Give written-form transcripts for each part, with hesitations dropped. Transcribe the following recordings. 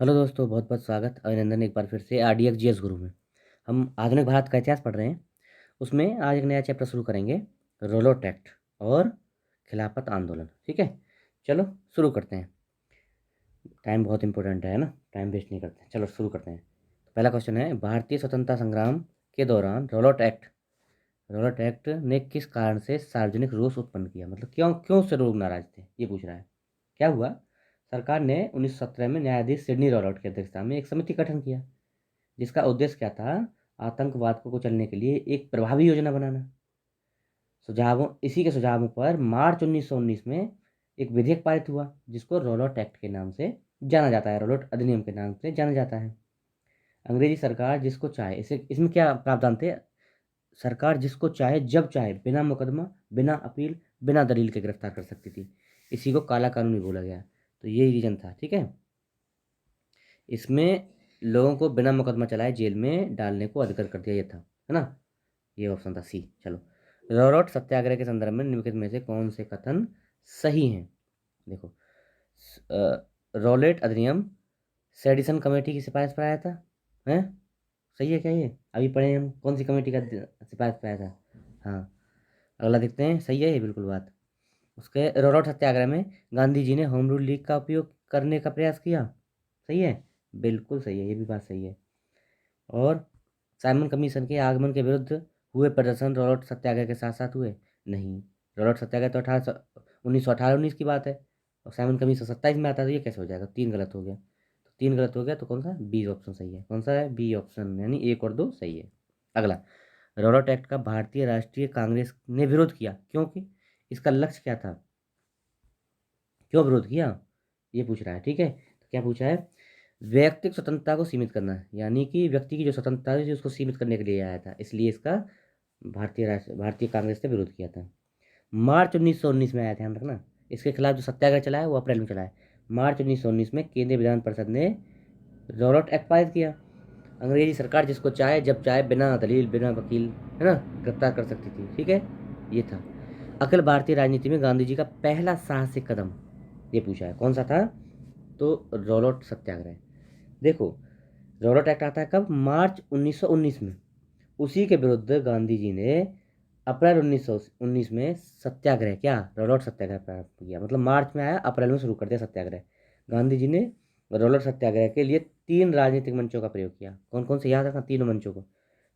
Hello दोस्तों, बहुत बहुत स्वागत अभिनंदन एक बार फिर से आरडीएक्स जीएस गुरु में। हम आधुनिक भारत का इतिहास पढ़ रहे हैं। उसमें आज एक नया चैप्टर शुरू करेंगे, रोलोट एक्ट और खिलाफत आंदोलन। ठीक है, चलो शुरू करते हैं। टाइम बहुत इंपॉर्टेंट है ना, टाइम वेस्ट नहीं करते हैं। चलो शुरू करते हैं। पहला क्वेश्चन है, भारतीय स्वतंत्रता संग्राम के दौरान रोलोट एक्ट ने किस कारण से सार्वजनिक रोष उत्पन्न किया? मतलब क्यों क्यों से लोग नाराज थे, ये पूछ रहा है। क्या हुआ? सरकार ने 1917 में न्यायाधीश सिडनी रॉलॉट की अध्यक्षता में एक समिति गठन किया, जिसका उद्देश्य क्या था? आतंकवाद को कुचलने के लिए एक प्रभावी योजना बनाना। इसी के सुझावों पर मार्च 1919 में एक विधेयक पारित हुआ, जिसको रॉलॉट एक्ट के नाम से जाना जाता है, रॉलॉट अधिनियम के नाम से जाना जाता है। अंग्रेजी सरकार जिसको चाहे, इसे इसमें क्या प्रावधान थे? सरकार जिसको चाहे जब चाहे बिना मुकदमा, बिना अपील, बिना दलील के गिरफ्तार कर सकती थी। इसी को काला कानून भी बोला गया। तो यही रीजन था। ठीक है, इसमें लोगों को बिना मुकदमा चलाए जेल में डालने को अधिकृत कर दिया, ये था, है ना। ये ऑप्शन था सी। चलो, रॉलॉट सत्याग्रह के संदर्भ में निम्नलिखित में से कौन से कथन सही हैं? देखो, रॉलेट अधिनियम सेडिसन कमेटी की सिफारिश पर आया था। हैं? सही है क्या ये? अभी पढ़े हम, कौन सी कमेटी का सिफारिश पर आया था? हाँ, अगला देखते हैं। सही है ये बिल्कुल बात। उसके रॉलॉट सत्याग्रह में गांधी जी ने होम रूल लीग का उपयोग करने का प्रयास किया। सही है, बिल्कुल सही है, ये भी बात सही है। और साइमन कमीशन के आगमन के विरुद्ध हुए प्रदर्शन रॉलॉट सत्याग्रह के साथ साथ हुए? नहीं, रॉलॉट सत्याग्रह तो 1918-19 की बात है, और साइमन कमीशन 27 में आता है। तो ये कैसे हो जाएगा? तीन गलत हो गया। तो तीन गलत हो गया, तो कौन सा? बी ऑप्शन सही है। कौन सा है? बी ऑप्शन, यानी एक और दो सही है। अगला, रॉलॉट एक्ट का भारतीय राष्ट्रीय कांग्रेस ने विरोध किया, क्योंकि इसका लक्ष्य क्या था? क्यों विरोध किया, ये पूछ रहा है। ठीक है, तो क्या पूछा है? व्यक्तिगत स्वतंत्रता को सीमित करना, यानी कि व्यक्ति की जो स्वतंत्रता है उसको सीमित करने के लिए आया था, इसलिए इसका भारतीय कांग्रेस ने विरोध किया था। मार्च 1919 में आया, ध्यान रखना। इसके खिलाफ जो सत्याग्रह चला है वो अप्रैल में चला है। मार्च 1919 में केंद्रीय विधान परिषद ने रॉलॉट एक्ट पारित किया। अंग्रेजी सरकार जिसको चाहे जब चाहे बिना दलील, बिना वकील, है ना, गिरफ्तार कर सकती थी। ठीक है, ये था। अखिल भारतीय राजनीति में गांधी जी का पहला साहसिक कदम, ये पूछा है, कौन सा था? तो रॉलॉट सत्याग्रह। देखो, रॉलॉट एक्ट आता है कब? मार्च 1919 में। उसी के विरुद्ध गांधी जी ने अप्रैल 1919 में सत्याग्रह, क्या, रॉलॉट सत्याग्रह प्रारंभ किया। मतलब मार्च में आया, अप्रैल में शुरू कर दिया सत्याग्रह। गांधी जी ने रॉलॉट सत्याग्रह के लिए तीन राजनीतिक मंचों का प्रयोग किया। कौन कौन से? याद रखना तीनों मंचों को।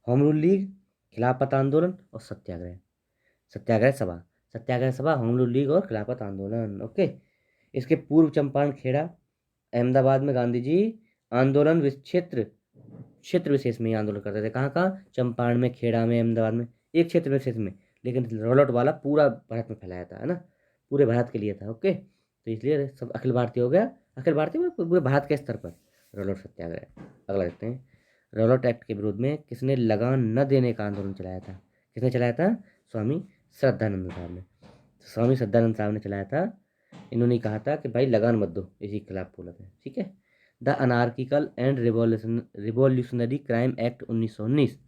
होम रूल लीग, खिलाफत आंदोलन और सत्याग्रह। सत्याग्रह सभा, सत्याग्रह सभा, होम रूल लीग और खिलाफत आंदोलन। ओके। इसके पूर्व चंपारण खेड़ा, अहमदाबाद में गांधी जी आंदोलन क्षेत्र क्षेत्र विशेष में ही आंदोलन करते थे। कहाँ कहाँ? चंपारण में, खेड़ा में, अहमदाबाद में, एक क्षेत्र विशेष में। लेकिन रॉलॉट वाला पूरा भारत में फैलाया था, है ना, पूरे भारत के लिए था। ओके, तो इसलिए सब अखिल भारतीय हो गया। अखिल भारतीय में पूरे भारत के स्तर पर रॉलॉट सत्याग्रह। अगला देखते हैं, रॉलॉट एक्ट के विरोध में किसने लगान न देने का आंदोलन चलाया था? किसने चलाया था? स्वामी श्रद्धानंद साहब ने। स्वामी श्रद्धानंद साहब ने चलाया था। इन्होंने कहा था कि भाई लगान मत दो, इसी के खिलाफ बोला था। ठीक है। The anarchical and revolutionary crime act 1919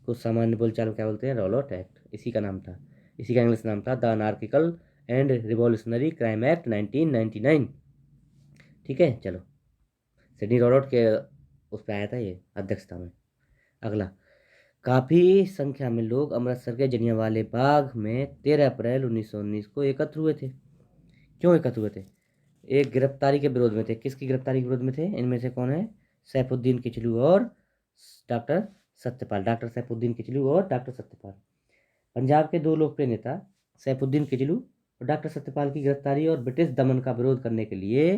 को सामान्य बोलचाल में क्या बोलते हैं? रॉलॉट एक्ट, इसी का नाम था। इसी का इंग्लिश नाम था the anarchical and revolutionary crime act 1999। ठीक है, चलो, सिडनी रॉलॉट के उस पर आया था ये, अध्यक्षता में। अगला, काफ़ी संख्या में लोग अमृतसर के जलियांवाला बाग में 13 अप्रैल 1919 को एकत्र हुए थे। क्यों एकत्र हुए थे? एक गिरफ्तारी के विरोध में थे। किसकी गिरफ्तारी के विरोध में थे? इनमें से कौन है? सैफुद्दीन किचलू और डॉक्टर सत्यपाल। डॉक्टर सैफुद्दीन किचलू और डॉक्टर सत्यपाल, पंजाब के दो लोकप्रिय नेता सैफुद्दीन किचलू और डॉक्टर सत्यपाल की गिरफ्तारी और ब्रिटिश दमन का विरोध करने के लिए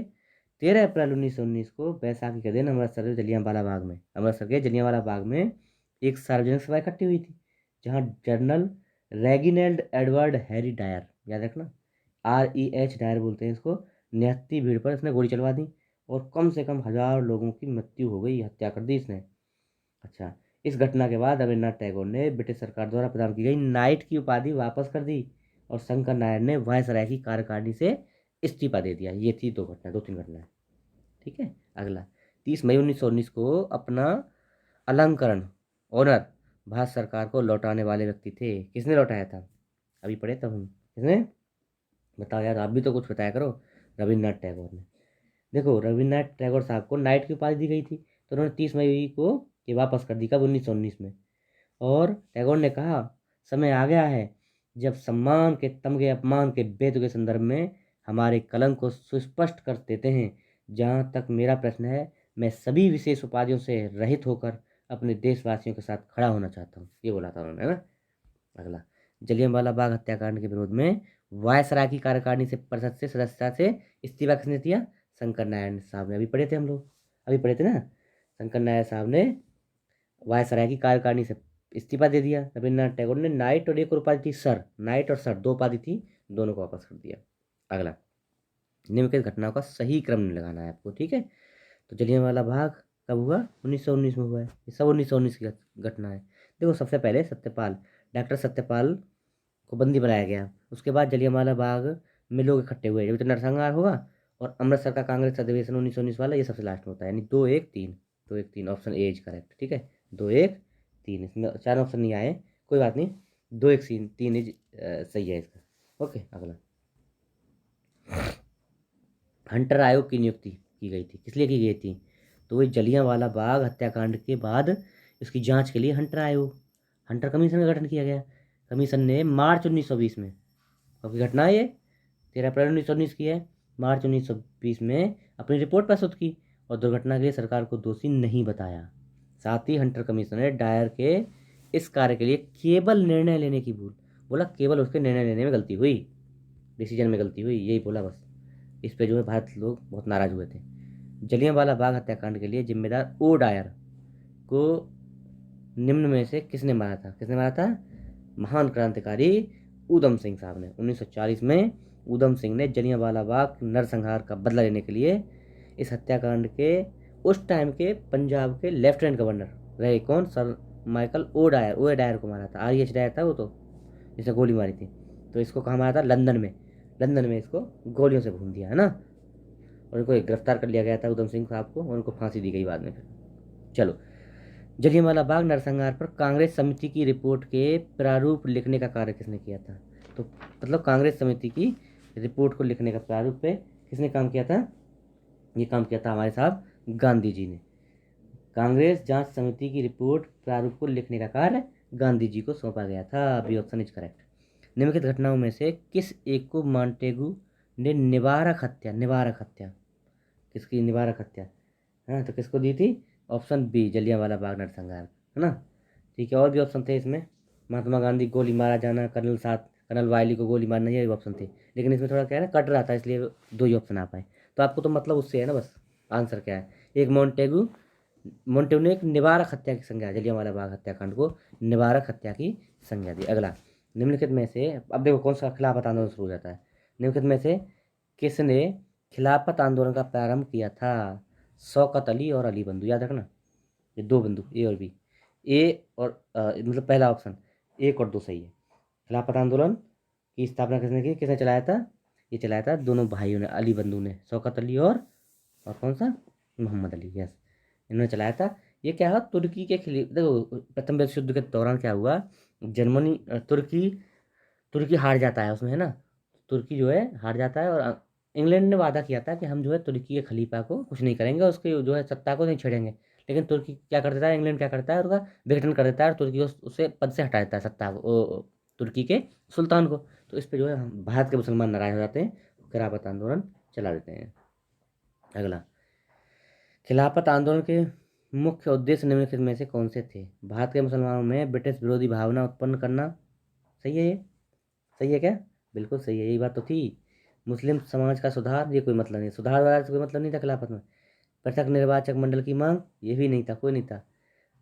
13 अप्रैल 1919 को बैसाखी के दिन अमृतसर के जलियांवाला बाग में एक सार्वजनिक सभा इकट्ठी हुई थी, जहां जनरल रेगिनेल्ड एडवर्ड हैरी डायर, याद रखना, REH डायर बोलते हैं इसको, निहत्ती भीड़ पर इसने गोली चलवा दी और कम से कम 1000 लोगों की मृत्यु हो गई, हत्या कर दी इसने। अच्छा, इस घटना के बाद रविन्द्रनाथ टैगोर ने ब्रिटिश सरकार द्वारा प्रदान की गई नाइट की उपाधि वापस कर दी और शंकर नायर ने वायसराय की कार्यकारिणी से इस्तीफा दे दिया। ये थी दो तीन घटनाएं। ठीक है। अगला, 30 मई 1919 को अपना अलंकरण, ऑनर, भारत सरकार को लौटाने वाले व्यक्ति थे। किसने लौटाया था? अभी पढ़े तब हम। किसने? बताओ यार, आप भी तो कुछ बताया करो। रविन्द्रनाथ टैगोर ने। देखो रविन्द्रनाथ टैगोर साहब को नाइट की उपाधि दी गई थी, तो उन्होंने 30 मई को ये वापस कर दी, कब 1919 में। और टैगोर ने कहा समय आ गया है जब सम्मान के तमगे अपमान के भेद के संदर्भ में हमारे कलंक को सुस्पष्ट कर देते हैं। जहाँ तक मेरा प्रश्न है, मैं सभी विशेष उपाधियों से रहित होकर अपने देशवासियों के साथ खड़ा होना चाहता हूँ, ये बोला था उन्होंने ना। अगला, जलियांवाला बाग हत्याकांड के विरोध में वायसराय की कार्यकारिणी से परिषद से सदस्यता से इस्तीफा किसने दिया? शंकर नारायण साहब ने। अभी पढ़े थे हम लोग, अभी पढ़े थे ना, शंकर नारायण साहब ने वायसराय की कार्यकारिणी से इस्तीफा दे दिया। रविन्द्रनाथ टैगोर ने नाइट और एक और उपाधि थी सर, नाइट और सर 2 उपाधि थी, दोनों को वापस कर दिया। अगला, निम्नलिखित घटनाओं का सही क्रम लगाना है आपको, ठीक है। तो जलियांवाला बाग कब हुआ? 1919 में हुआ है, ये सब 1919 की घटना है। देखो सबसे पहले सत्यपाल, डॉक्टर सत्यपाल को बंदी बनाया गया। उसके बाद जलियांवाला बाग में लोग इकट्ठे हुए, जब तो नरसंहार होगा। और अमृतसर का कांग्रेस अधिवेशन 1919 वाला, ये सबसे लास्ट में होता है, यानी 2-1-3, 2-1-3 ऑप्शन ए इज करेक्ट, ठीक है। 2-1-3, इसमें 4 ऑप्शन नहीं आए, कोई बात नहीं, 2-1-3 इज सही है इसका। ओके, अगला, हंटर आयोग की नियुक्ति की गई थी, किस लिए की गई थी? तो वही जलियांवाला बाग हत्याकांड के बाद इसकी जांच के लिए हंटर आयोग, हंटर कमीशन का गठन किया गया। कमीशन ने मार्च 1920 में, कब की घटना है ये? 13 अप्रैल 1919 की है। मार्च 1920 में अपनी रिपोर्ट प्रस्तुत की और दुर्घटना के लिए सरकार को दोषी नहीं बताया। साथ ही हंटर कमीशन ने डायर के इस कार्य के लिए केवल निर्णय लेने की भूल, बोला केवल उसके निर्णय लेने में गलती हुई, डिसीजन में गलती हुई, यही बोला बस। इस पे जो है भारत लोग बहुत नाराज हुए थे। जलियांवाला बाग हत्याकांड के लिए जिम्मेदार ओ डायर को निम्न में से किसने मारा था? किसने मारा था? महान क्रांतिकारी ऊधम सिंह साहब ने। 1940 में ऊधम सिंह ने जलियांवाला बाग नरसंहार का बदला लेने के लिए इस हत्याकांड के उस टाइम के पंजाब के लेफ्टिनेंट गवर्नर रहे कौन? Sir Michael O Dyer, O Dyer को मारा था। REH डायर था वो, तो जिसने गोली मारी थी। तो इसको कहाँ मारा था? लंदन में, लंदन में इसको गोलियों से भून दिया है ना। और इनको गिरफ्तार कर लिया गया था ऊधम सिंह साहब को, और उनको फांसी दी गई बाद में फिर। चलो, जलियांवाला बाग नरसंहार पर कांग्रेस समिति की रिपोर्ट के प्रारूप लिखने का कार्य किसने किया था? तो मतलब कांग्रेस समिति की रिपोर्ट को लिखने का प्रारूप पे किसने काम किया था? ये काम किया था हमारे साहब गांधी जी ने। कांग्रेस जांच समिति की रिपोर्ट प्रारूप को लिखने का कार्य गांधी जी को सौंपा गया था। B option is correct. निम्नलिखित घटनाओं में से किस एक को मॉन्टेगू ने निवारक हत्या, किसकी निवारक हत्या, हाँ, तो किसको दी थी? ऑप्शन बी, जलियांवाला बाग नरसंहार, है ना। ठीक है, और भी ऑप्शन थे इसमें, महात्मा गांधी गोली मारा जाना, कर्नल वायली को गोली मारना, ये ऑप्शन थे। लेकिन इसमें थोड़ा क्या है ना, कट रहा था, इसलिए 2 ही ऑप्शन आ पाए। तो आपको तो मतलब उससे है ना बस, आंसर क्या है? एक मोन्टेगू ने एक निवारक हत्या की संज्ञा, जलियांवाला बाग हत्याकांड को निवारक हत्या की संज्ञा दी। अगला, निम्नलिखित में से, अब देखो कौन सा खिलाफत आंदोलन शुरू हो जाता है। निम्नलिखित में से किसने खिलाफत आंदोलन का प्रारंभ किया था? शौकत अली और अली बंधु, याद रखना, ये 2 बंधु, ए और बी। ए और मतलब पहला ऑप्शन 1 और 2 सही है। खिलाफत आंदोलन की स्थापना किसने की, किसने चलाया था? ये चलाया था दोनों भाइयों ने, अली बंधु ने, शौकत अली और कौन सा? मोहम्मद अली, यस, इन्होंने चलाया था। ये क्या हुआ? तुर्की के खिलाफ, देखो प्रथम विश्व युद्ध के दौरान क्या हुआ, जर्मनी तुर्की तुर्की हार जाता है उसमें, है ना। तुर्की जो है हार जाता है, और इंग्लैंड ने वादा किया था कि हम जो है तुर्की के खलीफा को कुछ नहीं करेंगे, उसके जो है सत्ता को नहीं छेड़ेंगे। लेकिन तुर्की क्या कर देता है, इंग्लैंड क्या करता है, उसका विघटन कर देता है, और तुर्की उसे पद से हटा देता है, सत्ता को, तुर्की के सुल्तान को। तो इस पर जो है भारत के मुसलमान नाराज हो जाते हैं, खिलाफत आंदोलन चला देते हैं। अगला, खिलाफत आंदोलन के मुख्य उद्देश्य निम्नलिखित में से कौन से थे? भारत के मुसलमानों में ब्रिटिश विरोधी भावना उत्पन्न करना, सही है ये? सही है क्या? बिल्कुल सही है, यही बात तो थी। मुस्लिम समाज का सुधार, ये कोई मतलब नहीं, सुधार वधार से कोई मतलब नहीं था खिलाफत में। पृथक निर्वाचक मंडल की मांग, ये भी नहीं था, कोई नहीं था।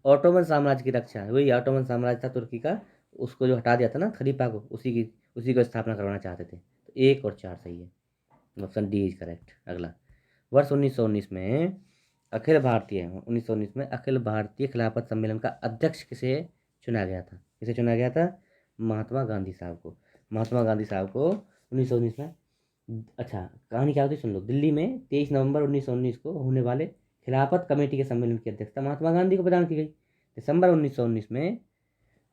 ऑटोमन साम्राज्य की रक्षा, वही ऑटोमन साम्राज्य था तुर्की का, उसको जो हटा दिया था ना खलीफा को, उसी को स्थापना करवाना चाहते थे। तो 1 और 4 सही है, ऑप्शन डी इज करेक्ट। अगला, वर्ष 1919 में अखिल भारतीय खिलाफत सम्मेलन का अध्यक्ष किसे चुना गया था? किसे चुना गया था? महात्मा गांधी साहब को। महात्मा गांधी साहब को 1919 में, अच्छा कहानी क्या होती है सुन लो। दिल्ली में 23 नवंबर 1919 को होने वाले खिलाफत कमेटी के सम्मेलन की अध्यक्षता महात्मा गांधी को प्रदान की गई। दिसंबर 1919 में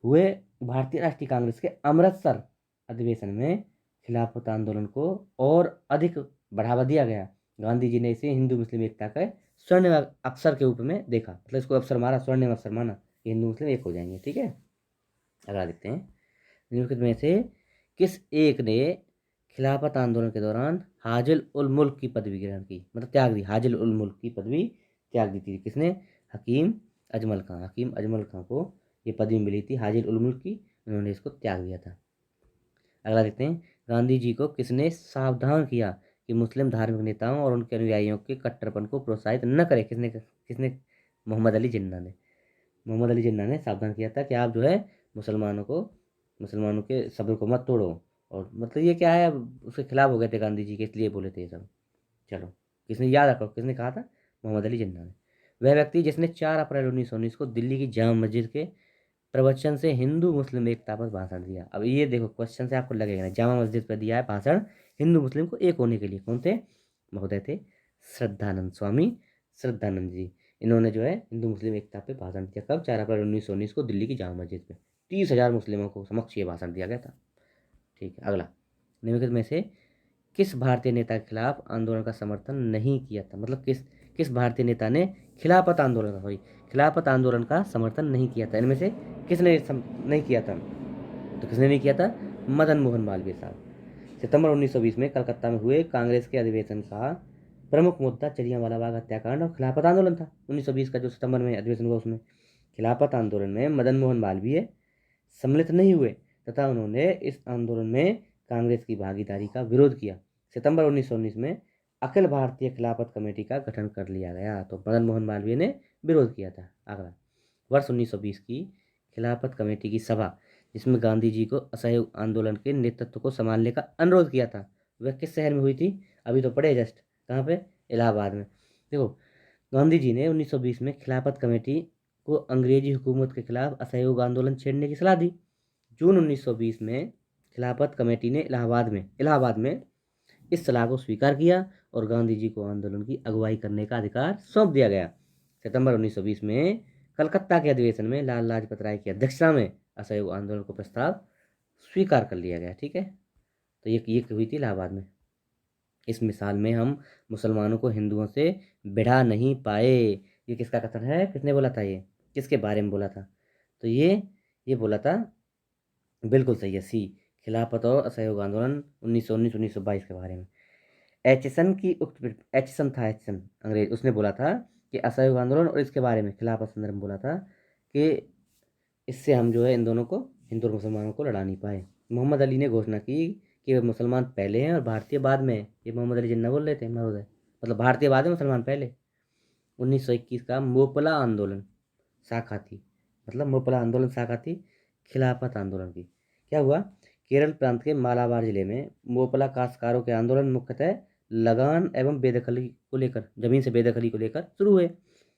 हुए भारतीय राष्ट्रीय कांग्रेस के अमृतसर अधिवेशन में खिलाफत आंदोलन को और अधिक बढ़ावा दिया गया। गांधी जी ने इसे हिंदू मुस्लिम एकता का स्वर्ण अक्षर के रूप में देखा, मतलब इसको अक्षर मारा, स्वर्णिम अक्षर माना कि हिंदू मुस्लिम एक हो जाएंगे। ठीक है, अगला देखते हैं। निम्नलिखित में से किस एक ने खिलाफत आंदोलन के दौरान हाजिल उल मुल्क की पदवी ग्रहण की, मतलब त्याग दी, हाजिल उल मुल्क की पदवी त्याग दी थी? किसने? हकीम अजमल खां। हकीम अजमल खां को ये पदवी मिली थी हाजिल उल मुल्क की, उन्होंने इसको त्याग दिया था। अगला देखते हैं। गांधी जी को किसने सावधान किया कि मुस्लिम धार्मिक नेताओं और उनके अनुयायियों के कट्टरपन को प्रोत्साहित न करें? किसने किसने? मोहम्मद अली जिन्ना ने। मोहम्मद अली जिन्ना ने सावधान किया था कि आप जो है मुसलमानों के सब्र को मत तोड़ो। और मतलब ये क्या है, उसके खिलाफ हो गए थे गांधी जी के, इसलिए बोले थे ये सब। चलो, किसने, याद रखो किसने कहा था? मोहम्मद अली जिन्ना ने। वह व्यक्ति जिसने 4 अप्रैल 1919 को दिल्ली की जामा मस्जिद के प्रवचन से हिंदू मुस्लिम एकता पर भाषण दिया। अब ये देखो, क्वेश्चन से आपको लगेगा ना, जामा मस्जिद पर दिया है भाषण हिंदू मुस्लिम को एक होने के लिए। कौन थे? महोदय थे श्रद्धानंद, स्वामी श्रद्धानंद जी। इन्होंने जो है हिंदू मुस्लिम एकता पे भाषण दिया। कब? 4 अप्रैल 1919 को दिल्ली की जामा मस्जिद में 30,000 मुस्लिमों को समक्ष ये भाषण दिया गया था। ठीक है, अगला। निम्नलिखित में से किस भारतीय नेता के खिलाफ आंदोलन का समर्थन नहीं किया था? मतलब किस किस भारतीय नेता ने खिलाफत आंदोलन का समर्थन नहीं किया था? इनमें से किसने नहीं किया था? तो किसने नहीं किया था? मदन मोहन मालवीय साहब। सितंबर 1920 में कलकत्ता में हुए कांग्रेस के अधिवेशन का प्रमुख मुद्दा जलियांवाला बाग हत्याकांड और खिलाफत आंदोलन था। 1920 का जो सितंबर में अधिवेशन हुआ, उसमें खिलाफत आंदोलन में मदन मोहन मालवीय सम्मिलित नहीं हुए तथा उन्होंने इस आंदोलन में कांग्रेस की भागीदारी का विरोध किया। सितंबर 1919 में अखिल भारतीय खिलाफत कमेटी का गठन कर लिया गया, तो मदन मोहन मालवीय ने विरोध किया था। अगला, वर्ष 1920 की खिलाफत कमेटी की सभा जिसमें गांधी जी को असहयोग आंदोलन के नेतृत्व को संभालने का अनुरोध किया था, वह किस शहर में हुई थी? अभी तो पढ़े जस्ट, कहाँ पे? इलाहाबाद में। देखो, गांधी जी ने 1920 में खिलाफत कमेटी को अंग्रेजी हुकूमत के खिलाफ असहयोग आंदोलन छेड़ने की सलाह दी। जून 1920 में खिलाफत कमेटी ने इलाहाबाद में इस सलाह को स्वीकार किया और गांधी जी को आंदोलन की अगुवाई करने का अधिकार सौंप दिया गया। सितंबर 1920 में कलकत्ता के अधिवेशन में लाल लाजपत राय की अध्यक्षता में असहयोग आंदोलन को प्रस्ताव स्वीकार कर लिया गया। ठीक है, तो ये हुई थी इलाहाबाद में। इस मिसाल में हम मुसलमानों को हिंदुओं से बिठा नहीं पाए। ये किसका कथन है? किसने बोला था? ये किसके बारे में बोला था? तो ये बोला था, बिल्कुल सही है, सी, खिलाफत और असहयोग आंदोलन 1919-1922 के बारे में। एचिसन था, एचिसन अंग्रेज, उसने बोला था कि असहयोग आंदोलन और इसके बारे में खिलाफत संदर्भ में बोला था कि इससे हम जो है इन दोनों को, हिंदू और मुसलमानों को लड़ा नहीं पाए। मोहम्मद अली ने घोषणा की कि वे मुसलमान पहले हैं और भारतीय बाद में है। ये मोहम्मद अली जिन्ना बोल रहे थे महोदय, मतलब भारतीय बाद में, मुसलमान पहले। 1921 का मोपला आंदोलन शाखा थी, मतलब मोपला आंदोलन शाखा थी खिलाफत आंदोलन की। क्या हुआ? केरल प्रांत के मालाबार जिले में मोपला काश्तकारों के आंदोलन मुख्यतः लगान एवं बेदखली को लेकर, जमीन से बेदखली को लेकर शुरू हुए।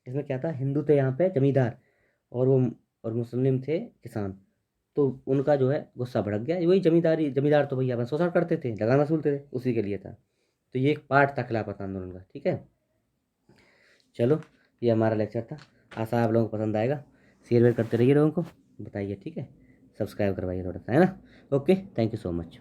इसमें क्या था? हिंदू थे यहाँ पे जमींदार, और मुस्लिम थे किसान। तो उनका जो है गुस्सा भड़क गया। वही जमींदार तो भैया अपन शोषण करते थे, लगान वसूलते थे, उसी के लिए था। तो ये एक पार्ट था खिलाफत आंदोलन का। ठीक है, चलो, ये हमारा लेक्चर था। आशा है आप लोगों को पसंद आएगा। शेयर वेयर करते रहिए लोगों को, बताइए। ठीक है, सब्सक्राइब करवाइए थोड़ा सा, है ना? Okay, thank you so much.